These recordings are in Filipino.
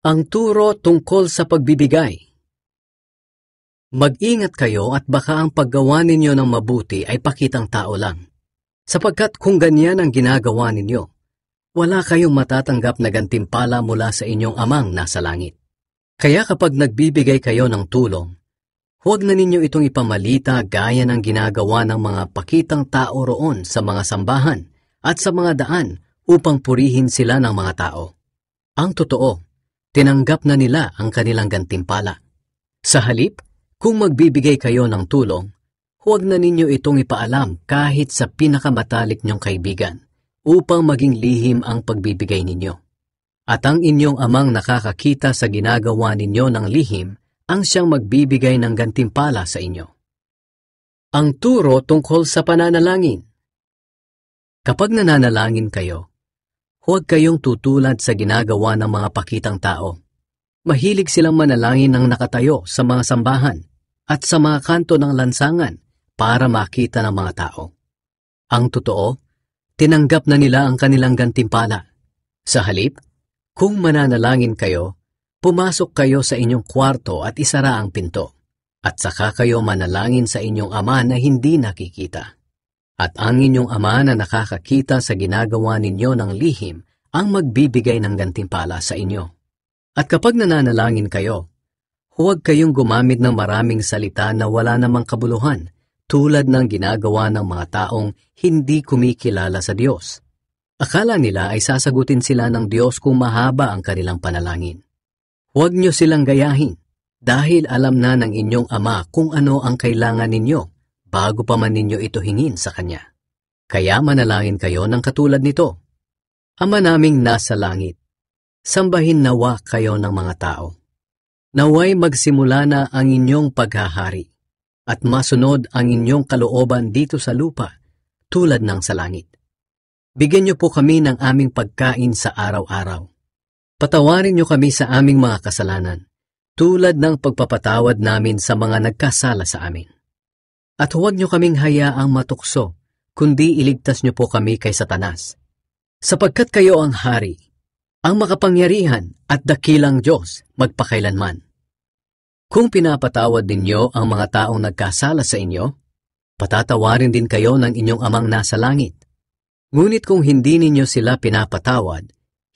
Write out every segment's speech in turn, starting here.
Ang turo tungkol sa pagbibigay. Mag-ingat kayo at baka ang paggawa ninyo ng mabuti ay pakitang tao lang. Sapagkat kung ganyan ang ginagawa ninyo, wala kayong matatanggap na gantimpala mula sa inyong amang nasa langit. Kaya kapag nagbibigay kayo ng tulong, huwag na ninyo itong ipamalita gaya ng ginagawa ng mga pakitang tao roon sa mga sambahan at sa mga daan upang purihin sila ng mga tao. Ang totoo, tinanggap na nila ang kanilang gantimpala. Sa halip, kung magbibigay kayo ng tulong, huwag na ninyo itong ipaalam kahit sa pinakamatalik niyong kaibigan upang maging lihim ang pagbibigay ninyo. At ang inyong amang nakakakita sa ginagawa ninyo ng lihim ang siyang magbibigay ng gantimpala sa inyo. Ang turo tungkol sa pananalangin. Kapag nananalangin kayo, huwag kayong tutulad sa ginagawa ng mga pakitang tao. Mahilig silang manalangin ng nakatayo sa mga sambahan at sa mga kanto ng lansangan para makita ng mga tao. Ang totoo, tinanggap na nila ang kanilang gantimpala. Sa halip, kung mananalangin kayo, pumasok kayo sa inyong kwarto at isara ang pinto, at saka kayo manalangin sa inyong ama na hindi nakikita. At ang inyong ama na nakakakita sa ginagawa ninyo ng lihim ang magbibigay ng gantimpala sa inyo. At kapag nananalangin kayo, huwag kayong gumamit ng maraming salita na wala namang kabuluhan, tulad ng ginagawa ng mga taong hindi kumikilala sa Diyos. Akala nila ay sasagutin sila ng Diyos kung mahaba ang kanilang panalangin. Huwag niyo silang gayahin, dahil alam na ng inyong ama kung ano ang kailangan ninyo, bago pa man ninyo ito hingin sa Kanya. Kaya manalangin kayo ng katulad nito. Ama naming nasa langit, sambahin nawa kayo ng mga tao. Naway magsimula na ang inyong paghahari, at masunod ang inyong kalooban dito sa lupa, tulad ng sa langit. Bigyan niyo po kami ng aming pagkain sa araw-araw. Patawarin niyo kami sa aming mga kasalanan, tulad ng pagpapatawad namin sa mga nagkasala sa amin. At huwag niyo kaming hayaang matukso, kundi iligtas niyo po kami kay Satanas. Sapagkat kayo ang hari, ang makapangyarihan at dakilang Diyos magpakailanman. Kung pinapatawad ninyo ang mga taong nagkasala sa inyo, patatawarin din kayo ng inyong amang nasa langit. Ngunit kung hindi ninyo sila pinapatawad,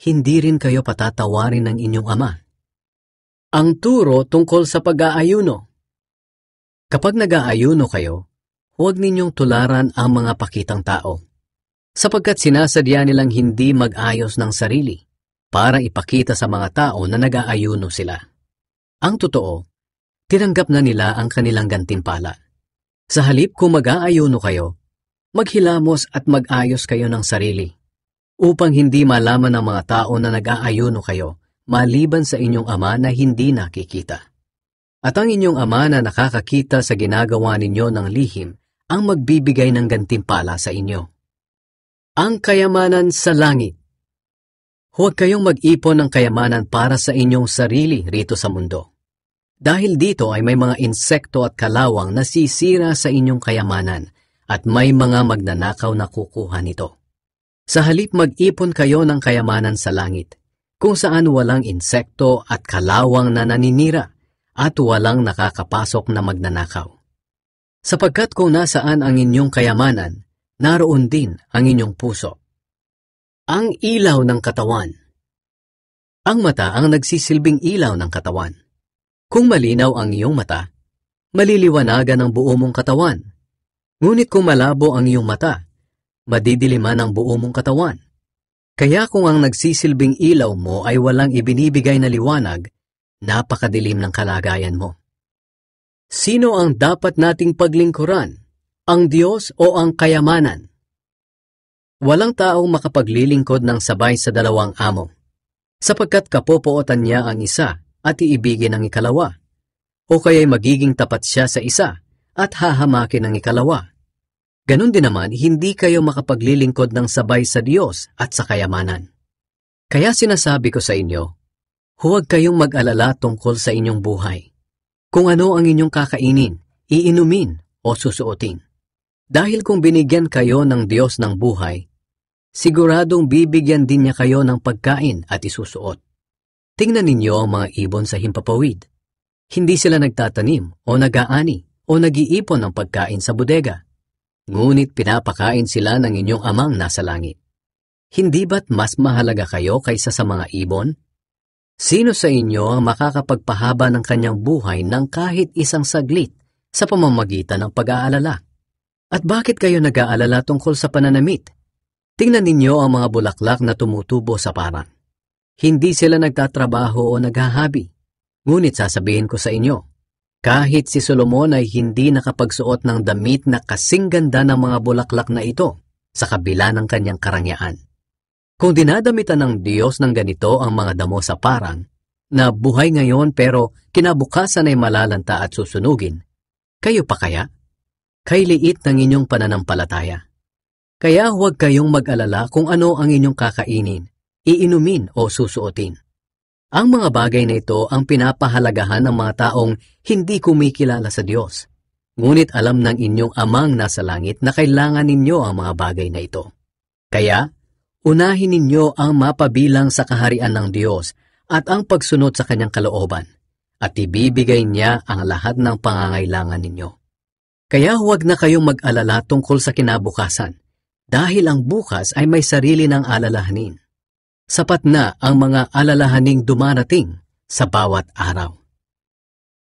hindi rin kayo patatawarin ng inyong ama. Ang turo tungkol sa pag-aayuno. Kapag nag-aayuno kayo, huwag ninyong tularan ang mga pakitang tao, sapagkat sinasadya nilang hindi mag-ayos ng sarili para ipakita sa mga tao na nag-aayuno sila. Ang totoo, tinanggap na nila ang kanilang gantimpala. Sa halip kung mag-aayuno kayo, maghilamos at mag-ayos kayo ng sarili, upang hindi malaman ng mga tao na nag-aayuno kayo, maliban sa inyong ama na hindi nakikita. At ang inyong ama na nakakakita sa ginagawa ninyo ng lihim, ang magbibigay ng gantimpala sa inyo. Ang kayamanan sa langit. Huwag kayong mag-ipon ng kayamanan para sa inyong sarili rito sa mundo. Dahil dito ay may mga insekto at kalawang na sisira sa inyong kayamanan at may mga magnanakaw na kukuha nito. Sa halip mag-ipon kayo ng kayamanan sa langit, kung saan walang insekto at kalawang na naninira at walang nakakapasok na magnanakaw. Sapagkat kung nasaan ang inyong kayamanan, naroon din ang inyong puso. Ang ilaw ng katawan. Ang mata ang nagsisilbing ilaw ng katawan. Kung malinaw ang iyong mata, maliliwanagan ang buo mong katawan. Ngunit kung malabo ang iyong mata, madidiliman ang buo mong katawan. Kaya kung ang nagsisilbing ilaw mo ay walang ibinibigay na liwanag, napakadilim ng kalagayan mo. Sino ang dapat nating paglingkuran? Ang Diyos o ang kayamanan? Walang taong makapaglilingkod ng sabay sa dalawang amo, sapagkat kapopootan niya ang isa at iibigin ang ikalawa, o kaya'y magiging tapat siya sa isa at hahamakin ang ikalawa. Ganon din naman, hindi kayo makapaglilingkod ng sabay sa Diyos at sa kayamanan. Kaya sinasabi ko sa inyo, huwag kayong mag-alala tungkol sa inyong buhay, kung ano ang inyong kakainin, iinumin o susuotin. Dahil kung binigyan kayo ng Diyos ng buhay, siguradong bibigyan din niya kayo ng pagkain at isusuot. Tingnan ninyo ang mga ibon sa himpapawid. Hindi sila nagtatanim o nag-aani o nag-iipon ng pagkain sa bodega. Ngunit pinapakain sila ng inyong amang nasa langit. Hindi ba't mas mahalaga kayo kaysa sa mga ibon? Sino sa inyo ang makakapagpahaba ng kanyang buhay ng kahit isang saglit sa pamamagitan ng pag-aalala? At bakit kayo nag-aalala tungkol sa pananamit? Tingnan ninyo ang mga bulaklak na tumutubo sa parang. Hindi sila nagtatrabaho o naghahabi. Ngunit sasabihin ko sa inyo, kahit si Solomon ay hindi nakapagsuot ng damit na kasing ganda ng mga bulaklak na ito sa kabila ng kanyang karangyaan. Kung dinadamitan ng Diyos ng ganito ang mga damo sa parang, na buhay ngayon pero kinabukasan ay malalanta at susunugin, kayo pa kaya? Kay liit ng inyong pananampalataya. Kaya huwag kayong mag-alala kung ano ang inyong kakainin, iinumin o susuotin. Ang mga bagay na ito ang pinapahalagahan ng mga taong hindi kumikilala sa Diyos. Ngunit alam ng inyong amang nasa langit na kailangan ninyo ang mga bagay na ito. Kaya, unahin ninyo ang mapabilang sa kaharian ng Diyos at ang pagsunod sa kanyang kalooban, at ibibigay niya ang lahat ng pangangailangan ninyo. Kaya huwag na kayong mag-alala tungkol sa kinabukasan, dahil ang bukas ay may sarili ng alalahanin. Sapat na ang mga alalahaning dumarating sa bawat araw.